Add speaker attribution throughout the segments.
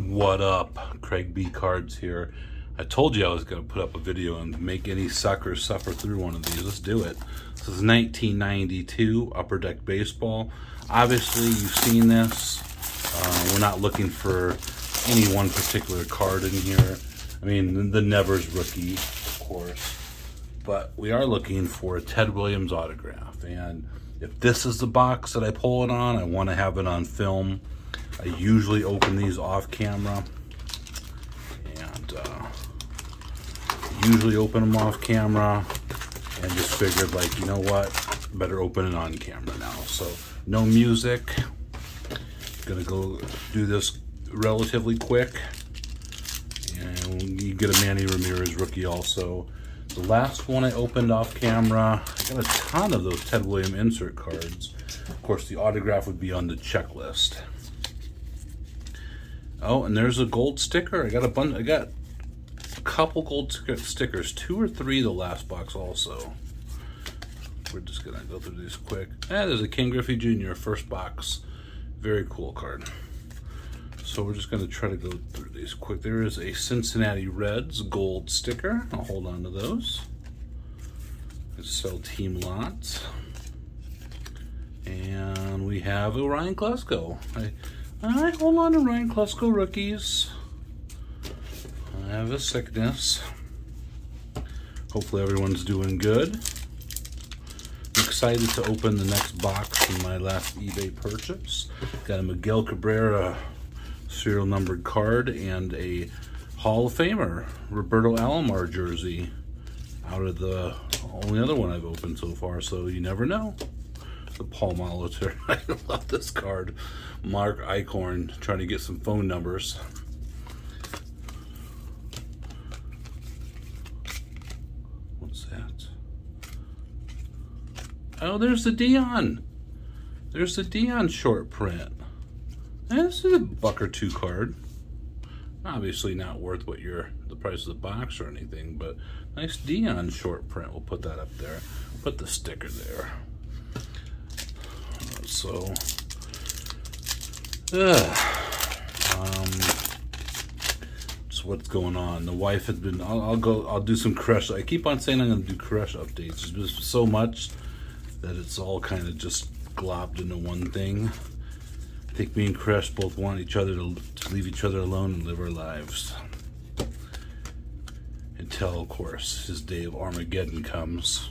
Speaker 1: What up? Craig B Cards here. I told you I was going to put up a video and make any suckers suffer through one of these. Let's do it. This is 1992 Upper Deck Baseball. Obviously, you've seen this. We're not looking for any one particular card in here. I mean, the Nevers rookie, of course. But we are looking for a Ted Williams autograph. And if this is the box that I pull it on, I want to have it on film. I usually open these off camera, and usually open them off camera, and just figured, like, you know what, better open it on camera now. So no music. Gonna go do this relatively quick, and you get a Manny Ramirez rookie also. The last one I opened off camera, I got a ton of those Ted Williams insert cards. Of course, the autograph would be on the checklist. Oh, and there's a gold sticker. I got a couple gold stickers, 2 or 3 the last box also. We're just gonna go through these quick. There's a Ken Griffey Jr. first box. Very cool card. So we're just gonna try to go through these quick. There is a Cincinnati Reds gold sticker. I'll hold on to those. Let's sell team lots. And we have a Ryan Klesko. I hold on to Ryan Klesko rookies. I have a sickness. Hopefully everyone's doing good. I'm excited to open the next box in my last eBay purchase. Got a Miguel Cabrera serial numbered card and a Hall of Famer Roberto Alomar jersey out of the only other one I've opened so far, so you never know. The Paul Molitor. I love this card. Mark Eichhorn, trying to get some phone numbers. What's that? Oh, there's the Dion. There's the Dion short print. And this is a $1 or $2 card. Obviously not worth what the price of the box or anything, but nice Dion short print. We'll put that up there. Put the sticker there. So, just what's going on. The wife has been, I'll do some crush. I keep on saying I'm going to do crush updates. There's just so much that it's all kind of just globbed into one thing. I think me and Crush both want each other to leave each other alone and live our lives. Until, of course, his day of Armageddon comes.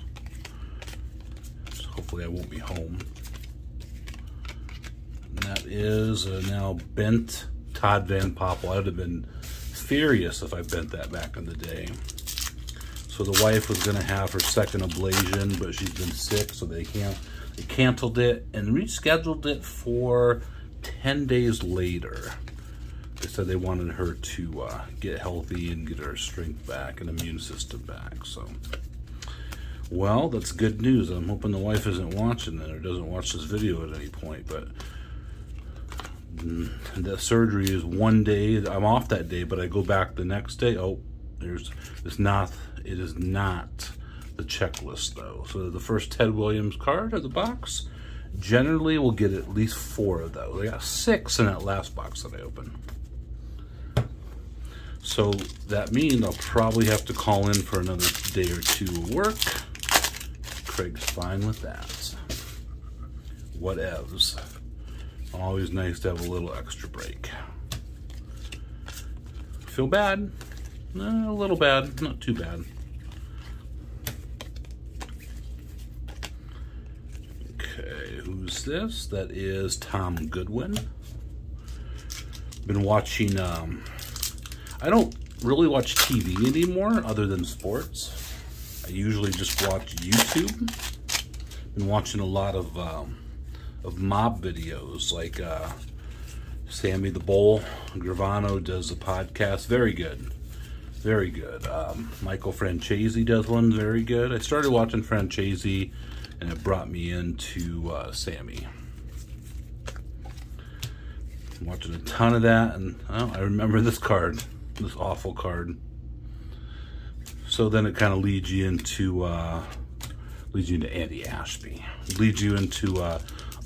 Speaker 1: So hopefully I won't be home. That is now bent Todd Van Poppel. I would have been furious if I bent that back in the day. So the wife was going to have her second ablation, but she's been sick, so they canceled it and rescheduled it for 10 days later. They said they wanted her to get healthy and get her strength back and immune system back. So, well, that's good news. I'm hoping the wife isn't watching it or doesn't watch this video at any point, but the surgery is one day. I'm off that day, but I go back the next day. Oh, it is not the checklist though. So the first Ted Williams card of the box, generally we'll get at least 4 of those. I got 6 in that last box that I opened. So that means I'll probably have to call in for another day or 2 of work. Craig's fine with that. Whatevs. Always nice to have a little extra break. Feel bad? A little bad, not too bad. Okay, who's this? That is Tom Goodwin. Been watching, I don't really watch TV anymore other than sports. I usually just watch YouTube. Been watching a lot of mob videos, like Sammy the Bull Gravano does a podcast. Very good. Very good. Michael Franchese does one. Very good. I started watching Franchese, and it brought me into Sammy. I'm watching a ton of that, and I remember this card, this awful card. So then it kind of leads you into Andy Ashby. Leads you into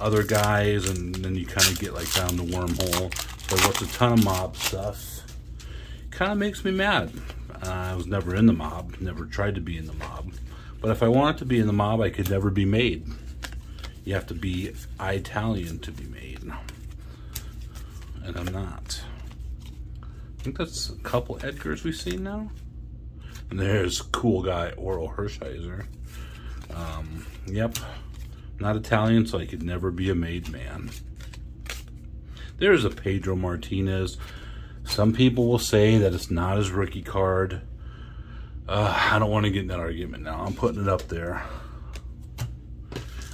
Speaker 1: other guys, and then you kind of get like down the wormhole. So I watch a ton of mob stuff. Kind of makes me mad. I was never in the mob, never tried to be in the mob. But if I wanted to be in the mob, I could never be made. You have to be Italian to be made. And I'm not. I think that's a couple Edgars we've seen now. And there's cool guy Orel Hershiser. Yep, not Italian, so I could never be a made man. There's a Pedro Martinez. Some people will say that it's not his rookie card. I don't want to get in that argument now. I'm putting it up there.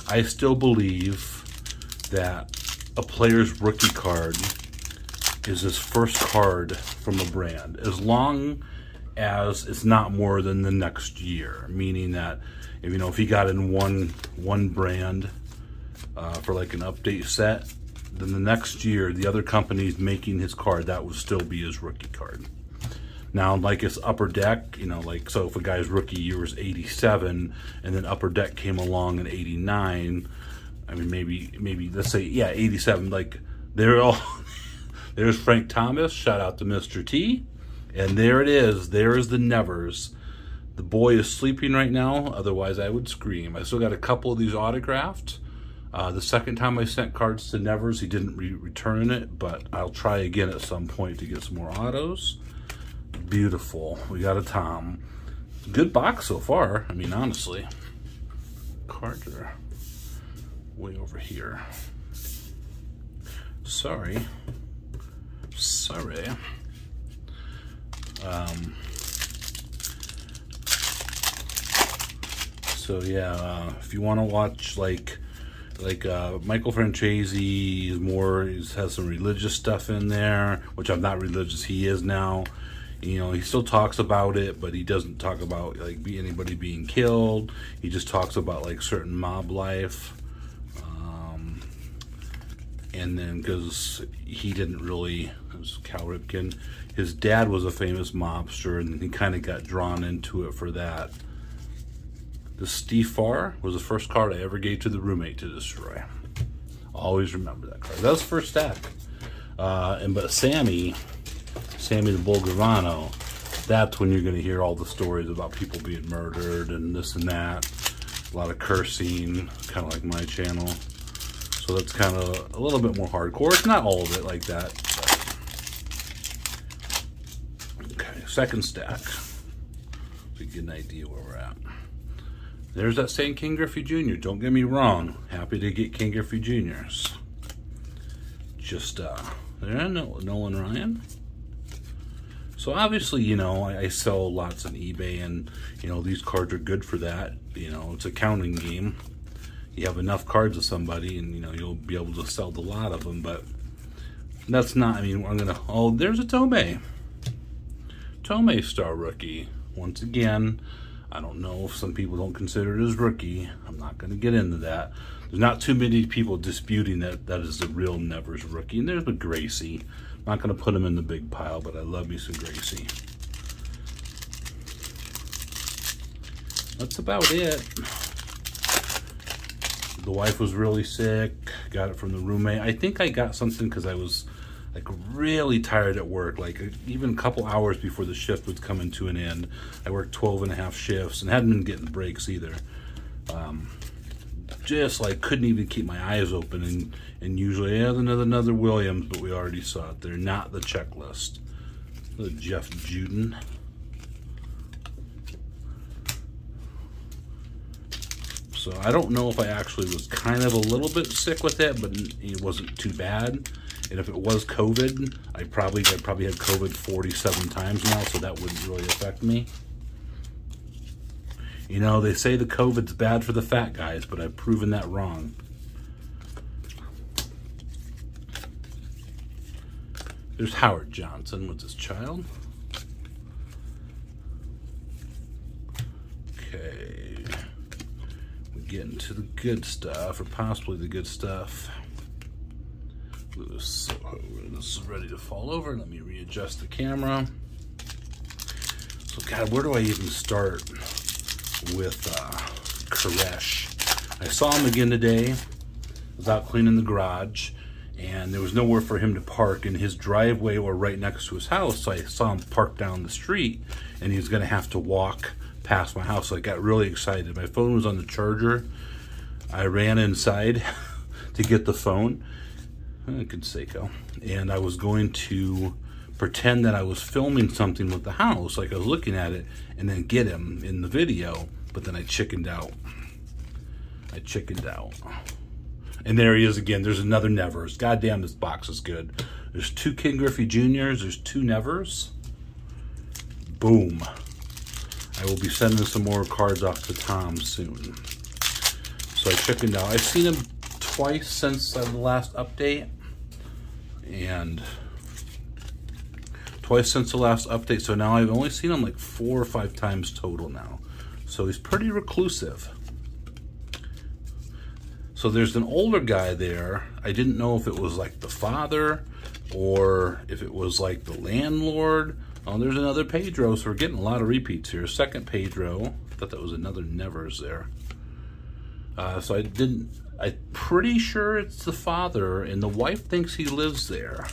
Speaker 1: I still believe that a player's rookie card is his first card from a brand, as long as it's not more than the next year. Meaning that if, you know, if he got in one brand for like an update set, then the next year the other company's making his card, that would still be his rookie card. Now, like his Upper Deck, you know, like, so if a guy's rookie year was 87 and then Upper Deck came along in 89, I mean, maybe let's say, yeah, 87, like, they're all, there's Frank Thomas, shout out to Mr. T, and there it is, there is the Nevers. The boy is sleeping right now, otherwise I would scream. I still got a couple of these autographed. The second time I sent cards to Nevers, he didn't return it, but I'll try again at some point to get some more autos. Beautiful. We got a Tom. Good box so far. I mean, honestly. Cards are way over here. Sorry. Sorry. So yeah, if you want to watch like Michael Francesi is more, has some religious stuff in there, which I'm not religious, he is now. You know, he still talks about it, but he doesn't talk about like anybody being killed. He just talks about like certain mob life. And then because he didn't really, it was Cal Ripken, his dad was a famous mobster, and he kind of got drawn into it for that. The Steve Farr was the first card I ever gave to the roommate to destroy. Always remember that card. That was the first stack. But Sammy the Bulgarano, that's when you're going to hear all the stories about people being murdered and this and that. A lot of cursing, kind of like my channel. So that's kind of a little bit more hardcore. It's not all of it like that. But. Okay, second stack. So you get an idea where we're at. There's that saying King Griffey Jr. Don't get me wrong. Happy to get King Griffey Jr.'s. Just, there, Nolan Ryan. So obviously, you know, I sell lots on eBay, and, you know, these cards are good for that. You know, it's a counting game. You have enough cards of somebody, and, you know, you'll be able to sell a lot of them, but that's not, I mean, I'm going to, oh, there's a Tomei. Tomei Star Rookie. Once again, I don't know if some people don't consider it as rookie. I'm not going to get into that. There's not too many people disputing that that is the real Nevers rookie. And there's the Gracie. I'm not going to put him in the big pile, but I love me some Gracie. That's about it. The wife was really sick. Got it from the roommate. I think I got something because I was like really tired at work, like even a couple hours before the shift was coming to an end. I worked 12.5 shifts and hadn't been getting breaks either. Just like couldn't even keep my eyes open, and usually, yeah, another Williams, but we already saw it. They're not the checklist. The Jeff Juden. So I don't know if I actually was kind of a little bit sick with it, but it wasn't too bad. And if it was COVID, I probably had COVID 47 times now, so that wouldn't really affect me. You know, they say the COVID's bad for the fat guys, but I've proven that wrong. There's Howard Johnson with his child. Okay. We're getting to the good stuff, or possibly the good stuff. This is ready to fall over. Let me readjust the camera. So, God, where do I even start with Koresh? I saw him again today. I was out cleaning the garage, and there was nowhere for him to park in his driveway or right next to his house. So I saw him park down the street, and he was going to have to walk past my house. So I got really excited. My phone was on the charger. I ran inside to get the phone. Good Seiko. And I was going to pretend that I was filming something with the house, like I was looking at it, and then get him in the video. But then I chickened out. And there he is again. There's another Nevers. Goddamn, this box is good. There's 2 Ken Griffey Juniors. There's 2 Nevers. Boom. I will be sending some more cards off to Tom soon. So I chickened out. I've seen him twice since the last update. And twice since the last update. So now I've only seen him like 4 or 5 times total now. So he's pretty reclusive. So there's an older guy there. I didn't know if it was like the father or if it was like the landlord. Oh, there's another Pedro, so we're getting a lot of repeats here. Second Pedro. I thought that was another Nevers there. So I'm pretty sure it's the father, and the wife thinks he lives there.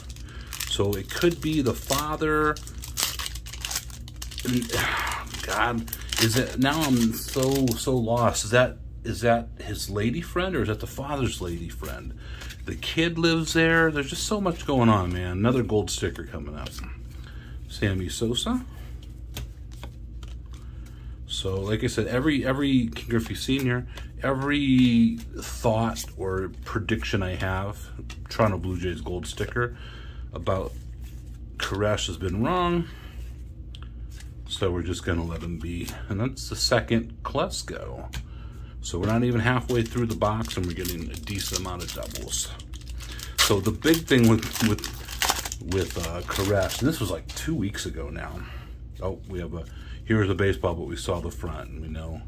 Speaker 1: So it could be the father. And, God, is it, now I'm so lost. Is that his lady friend, or is that the father's lady friend? The kid lives there. There's just so much going on, man. Another gold sticker coming up. Sammy Sosa. So, like I said, every Ken Griffey Sr., every thought or prediction I have, Toronto Blue Jays gold sticker, about Koresh has been wrong. So we're just going to let him be. And that's the second Klesko. So we're not even halfway through the box, and we're getting a decent amount of doubles. So the big thing with Koresh, and this was like 2 weeks ago now. Oh, here's a baseball, but we saw the front, and we know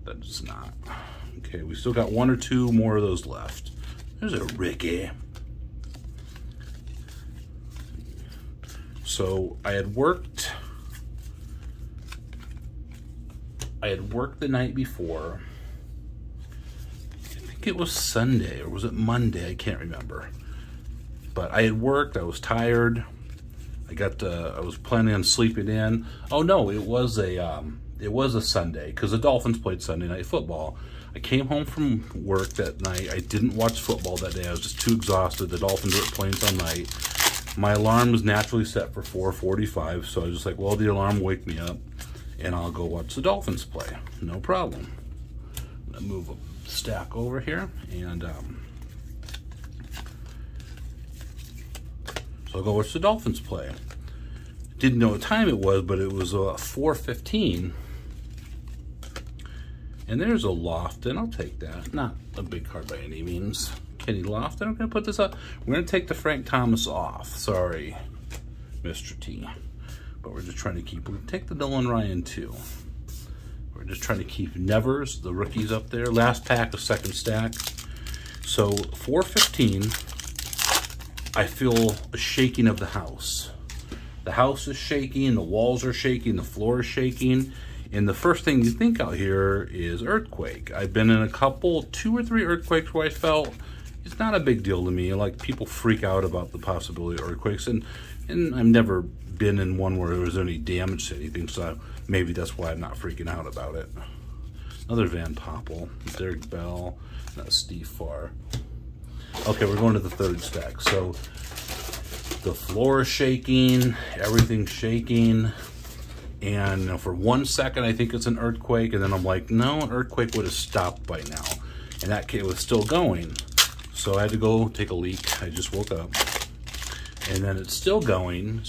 Speaker 1: that it's not. Okay, we still got 1 or 2 more of those left. There's a Ricky. So I had worked the night before. It was Sunday, or was it Monday? I can't remember. But I had worked. I was tired. I was planning on sleeping in. Oh no, it was a Sunday, because the Dolphins played Sunday Night Football. I came home from work that night. I didn't watch football that day. I was just too exhausted. The Dolphins were playing some night. My alarm was naturally set for 4:45, so I was just like, well, the alarm will wake me up, and I'll go watch the Dolphins play. No problem. I'm gonna move a stack over here, and so I'll go watch the Dolphins play. Didn't know what time it was, but it was 4:15, and there's a Lofton. I'll take that. Not a big card by any means. Kenny Lofton. I'm gonna put this up. We're gonna take the Frank Thomas off. Sorry, Mr. T, but we're just trying to keep. We're gonna take the Nolan Ryan too. We're just trying to keep Nevers, the rookies, up there. Last pack of second stack. So 4:15, I feel a shaking of the house. The house is shaking, the walls are shaking, the floor is shaking. And the first thing you think out here is earthquake. I've been in a couple, 2 or 3 earthquakes where I felt it's not a big deal to me. Like, people freak out about the possibility of earthquakes. And I've never been in one where there was any damage to anything, so maybe that's why I'm not freaking out about it. Another Van Poppel, Derek Bell, Steve Farr. Okay, we're going to the third stack. So the floor is shaking, everything's shaking, and for 1 second I think it's an earthquake, and then I'm like, no, an earthquake would have stopped by now, and that kid was still going. So I had to go take a leak. I just woke up, and then it's still going.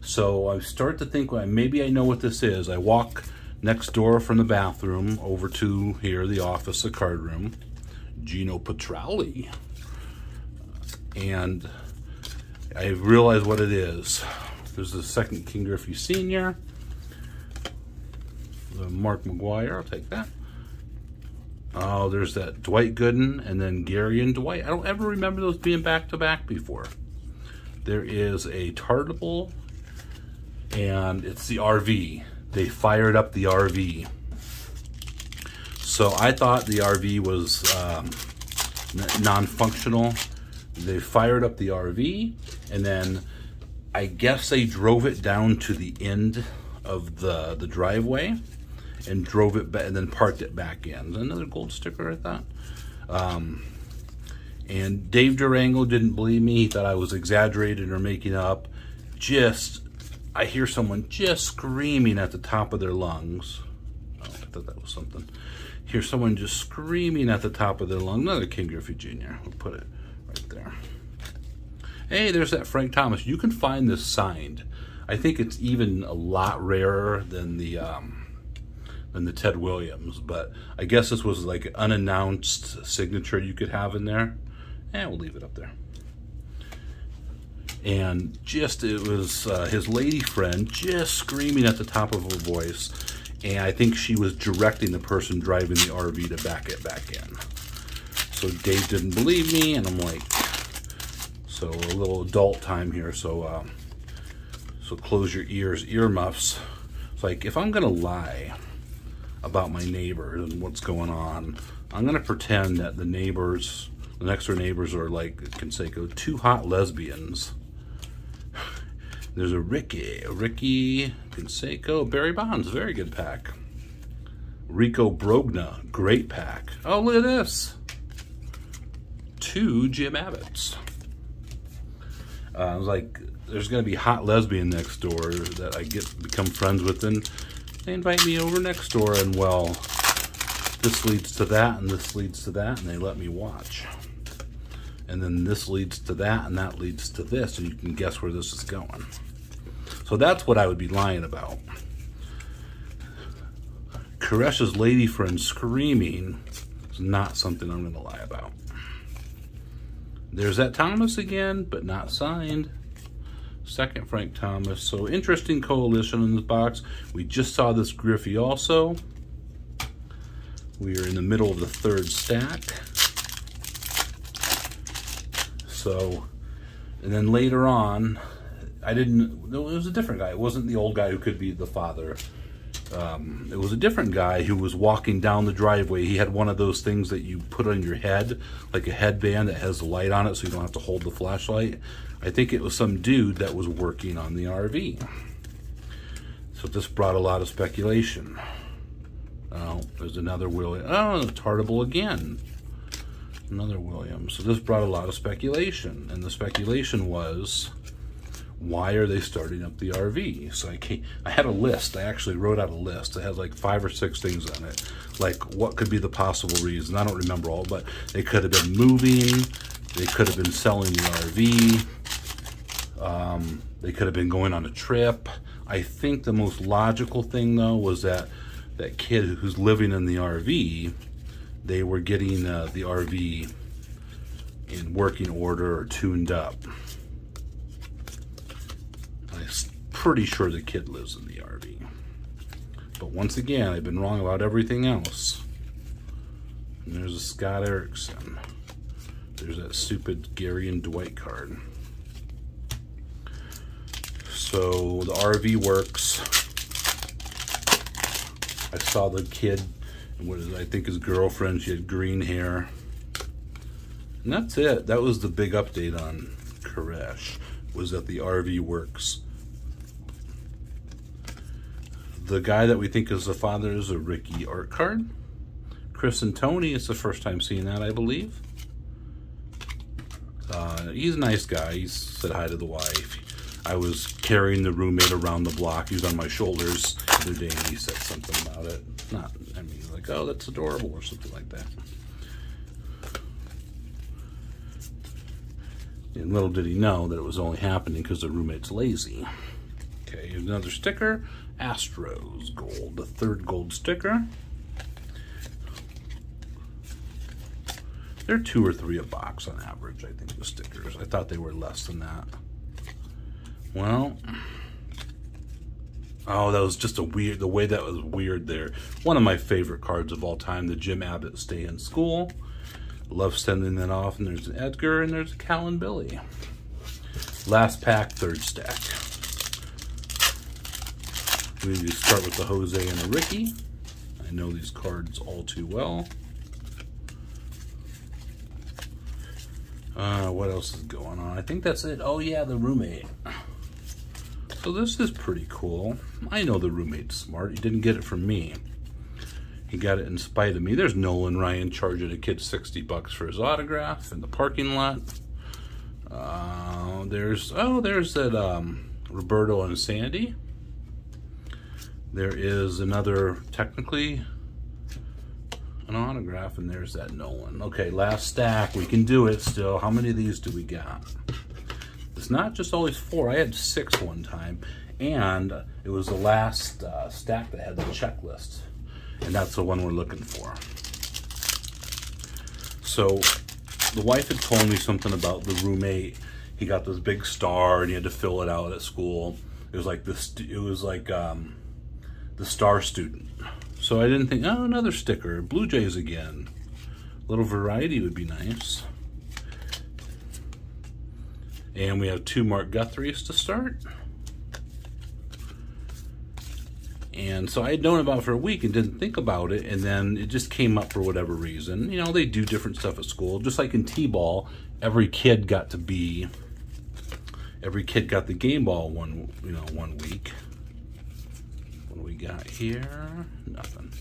Speaker 1: So I start to think, well, maybe I know what this is. I walk next door from the bathroom over to here, the office, the card room. Gino Petralli. And I realize what it is. There's the second Ken Griffey Sr. The Mark McGuire, I'll take that. Oh, there's that Dwight Gooden, and then Gary and Dwight. I don't ever remember those being back-to-back before. There is a Tartable, and it's the RV. They fired up the RV. So I thought the RV was non-functional. They fired up the RV, and then I guess they drove it down to the end of the driveway and drove it back, and then parked it back in. Another gold sticker, I thought. And Dave Durango didn't believe me. He thought I was exaggerating or making up. I hear someone just screaming at the top of their lungs. Oh, I thought that was something. Hear someone just screaming at the top of their lungs. Another Ken Griffey Jr. We'll put it right there. Hey, there's that Frank Thomas. You can find this signed. I think it's even a lot rarer than the Ted Williams, but I guess this was like an unannounced signature you could have in there. And we'll leave it up there. And it was his lady friend just screaming at the top of her voice, and I think she was directing the person driving the RV to back it back in. So Dave didn't believe me, and I'm like, so a little adult time here, so close your ears, earmuffs. It's like, if I'm gonna lie about my neighbors and what's going on, I'm gonna pretend that the next door neighbors are like Canseco, two hot lesbians. There's a Ricky Canseco, Barry Bonds, very good pack. Rico Brogna, great pack. Oh, look at this. 2 Jim Abbotts. I was like, there's gonna be hot lesbian next door that I become friends with, and they invite me over next door, and well, this leads to that, and this leads to that, and they let me watch. And then this leads to that, and that leads to this, and you can guess where this is going. So that's what I would be lying about. Koresh's lady friend screaming is not something I'm gonna lie about. There's that Thomas again, but not signed. Second Frank Thomas. So interesting coalition in this box. We just saw this Griffey also. We are in the middle of the 3rd stack. So, and then later on, it was a different guy. It wasn't the old guy who could be the father. It was a different guy who was walking down the driveway. He had one of those things that you put on your head, like a headband that has a light on it so you don't have to hold the flashlight. I think it was some dude that was working on the RV. So this brought a lot of speculation. Oh, there's another William. Oh, Tartable again. Another Williams. So this brought a lot of speculation. And the speculation was, why are they starting up the RV? So I had a list. I actually wrote out a list. It had like 5 or 6 things on it. Like, what could be the possible reason? I don't remember all, but they could have been moving. They could have been selling the RV. They could have been going on a trip. I think the most logical thing, though, was that kid who's living in the RV, they were getting the RV in working order or tuned up. I'm pretty sure the kid lives in the RV. But once again, I've been wrong about everything else. And there's a Scott Erickson. There's that stupid Gary and Dwight card. So the RV works. I saw the kid, I think his girlfriend, she had green hair. And that's it. That was the big update on Koresh, was that the RV works. The guy that we think is the father is a Ricky art card. Chris and Tony, it's the first time seeing that, I believe. He's a nice guy. He said hi to the wife. I was carrying the roommate around the block. He was on my shoulders the other day, and he said something about it. Like, oh, that's adorable, or something like that. And little did he know that it was only happening because the roommate's lazy. Okay, here's another sticker. Astros gold, the 3rd gold sticker. They're 2 or 3 a box on average, I think, the stickers. I thought they were less than that. Well, oh, that was just the way that was weird there. One of my favorite cards of all time, the Jim Abbott Stay in School. Love sending that off. And there's an Edgar, and there's a Cal and Billy. Last pack, 3rd stack. We need to start with the Jose and a Ricky. I know these cards all too well. What else is going on? I think that's it. Oh yeah, the roommate. So this is pretty cool. I know the roommate's smart. He didn't get it from me. He got it in spite of me. There's Nolan Ryan charging a kid $60 for his autograph in the parking lot. There's that Roberto and Sandy. There is another, technically, an autograph, and there's that Nolan. Okay, last stack. We can do it still. How many of these do we got? It's not just always 4. I had 6 one time, and it was the last stack that had the checklist, and that's the one we're looking for. So the wife had told me something about the roommate. He got this big star, and he had to fill it out at school. It was like this. It was like the star student. So I didn't think, oh, another sticker, Blue Jays again. A little variety would be nice. And we have 2 Mark Guthrie's to start. And so I had known about it for a week and didn't think about it, and then it just came up for whatever reason. You know, they do different stuff at school. Just like in T-ball, every kid got the game ball one week. What do we got here? Nothing.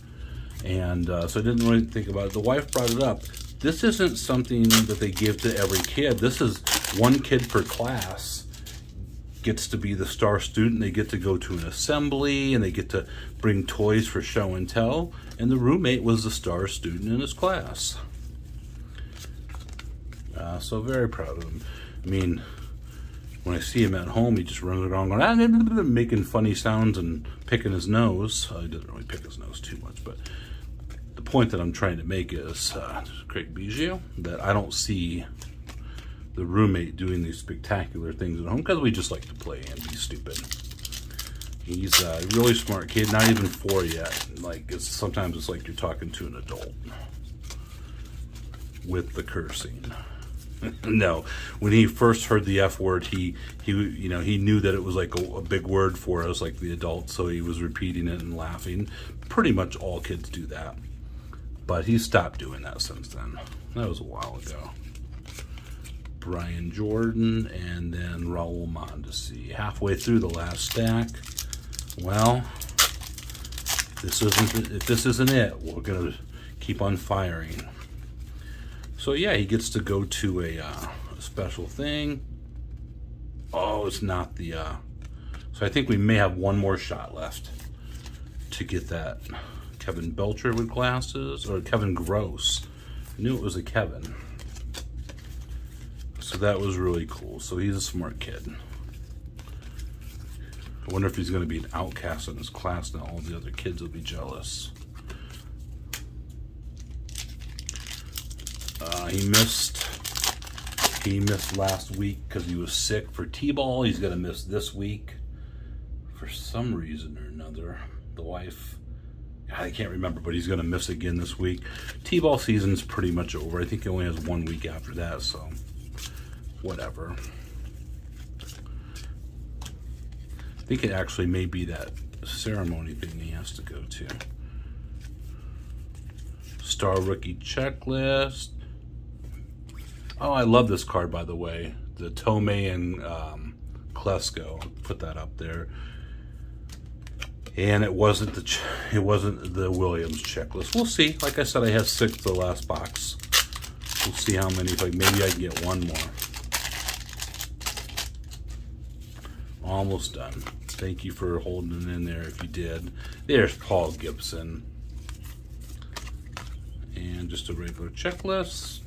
Speaker 1: And so I didn't really think about it. The wife brought it up. This isn't something that they give to every kid. This is 1 kid per class gets to be the star student. They get to go to an assembly, and they get to bring toys for show and tell. And the roommate was the star student in his class. So very proud of him. I mean, when I see him at home, he just runs around going, making funny sounds and picking his nose. He doesn't really pick his nose too much, but the point that I'm trying to make is, Craig Biggio, that I don't see the roommate doing these spectacular things at home because we just like to play and be stupid. He's a really smart kid, not even 4 yet. Like, sometimes it's like you're talking to an adult with the cursing. No, when he first heard the F word, he knew that it was like a big word for us, like the adults, so he was repeating it and laughing. Pretty much all kids do that. But he's stopped doing that since then. That was a while ago. Brian Jordan, and then Raul Mondesi. Halfway through the last stack. Well, if this isn't it, we're gonna keep on firing. So yeah, he gets to go to a special thing. Oh, it's not the. So I think we may have 1 more shot left to get that Kevin Belcher with glasses, or Kevin Gross. I knew it was a Kevin. So that was really cool. So he's a smart kid. I wonder if he's going to be an outcast in his class now. All the other kids will be jealous. He missed last week because he was sick for T-ball. He's going to miss this week for some reason or another. The wife, I can't remember, but he's going to miss again this week. T-ball season's pretty much over. I think he only has 1 week after that, so whatever. I think it actually may be that ceremony thing he has to go to. Star Rookie Checklist. Oh, I love this card, by the way. The Tomei and Klesko. I'll put that up there. And it wasn't the Williams checklist. We'll see. Like I said, I have 6 the last box. We'll see how many. Maybe I can get 1 more. Almost done. Thank you for holding it in there if you did. There's Paul Gibson. And just a regular checklist.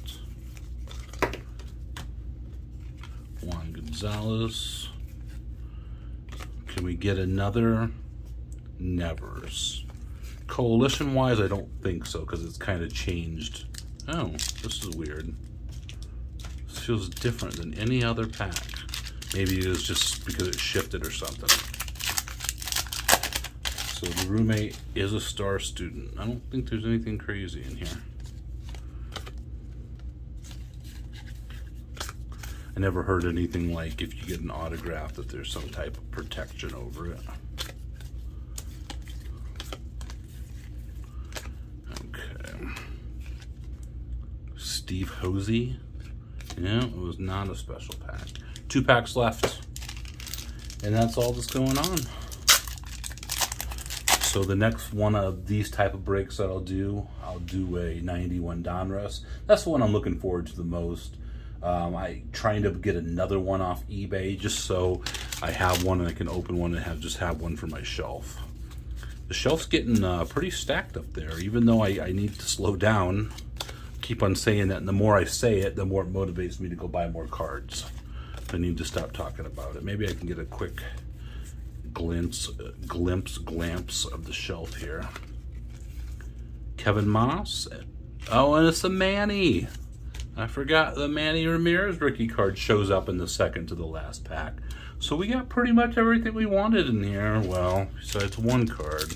Speaker 1: Juan Gonzalez. Can we get another? Nevers. Coalition-wise, I don't think so, because it's kind of changed. Oh, this is weird. This feels different than any other pack. Maybe it was just because it shifted or something. So the roommate is a star student. I don't think there's anything crazy in here. I never heard anything like if you get an autograph that there's some type of protection over it. Okay. Steve Hosey. Yeah, it was not a special pack. 2 packs left. And that's all that's going on. So the next one of these type of breaks that I'll do a 91 Donruss. That's the one I'm looking forward to the most. I trying to get another one off eBay just so I have one and I can open one and just have one for my shelf. The shelf's getting pretty stacked up there, even though I need to slow down. Keep on saying that, and the more I say it, the more it motivates me to go buy more cards. I need to stop talking about it. Maybe I can get a quick glimpse of the shelf here. Kevin Moss. Oh, and it's the Manny. I forgot the Manny Ramirez rookie card shows up in the second to the last pack. So we got pretty much everything we wanted in here. Well, besides one card.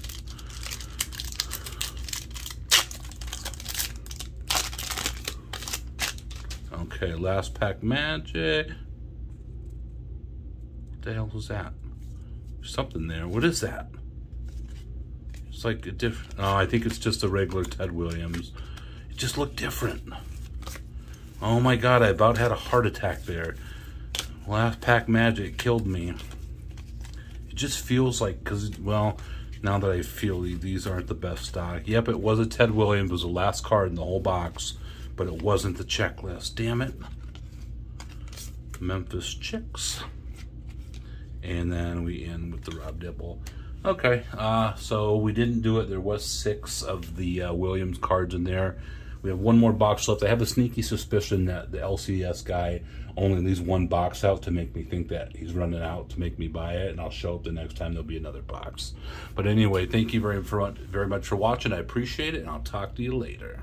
Speaker 1: Okay, last pack Magic. What the hell was that? There's something there. What is that? It's like a different. Oh, I think it's just a regular Ted Williams. It just looked different. Oh my God, I about had a heart attack there. Last pack Magic killed me. It just feels like, well, now that I feel these aren't the best stock. Yep, it was a Ted Williams. It was the last card in the whole box, but it wasn't the checklist. Damn it. Memphis Chicks. And then we end with the Rob Dibble. Okay, so we didn't do it. There was 6 of the Williams cards in there. We have one more box left. I have a sneaky suspicion that the LCS guy only leaves one box out to make me think that he's running out to make me buy it, and I'll show up the next time there'll be another box. But anyway, thank you very much for watching. I appreciate it, and I'll talk to you later.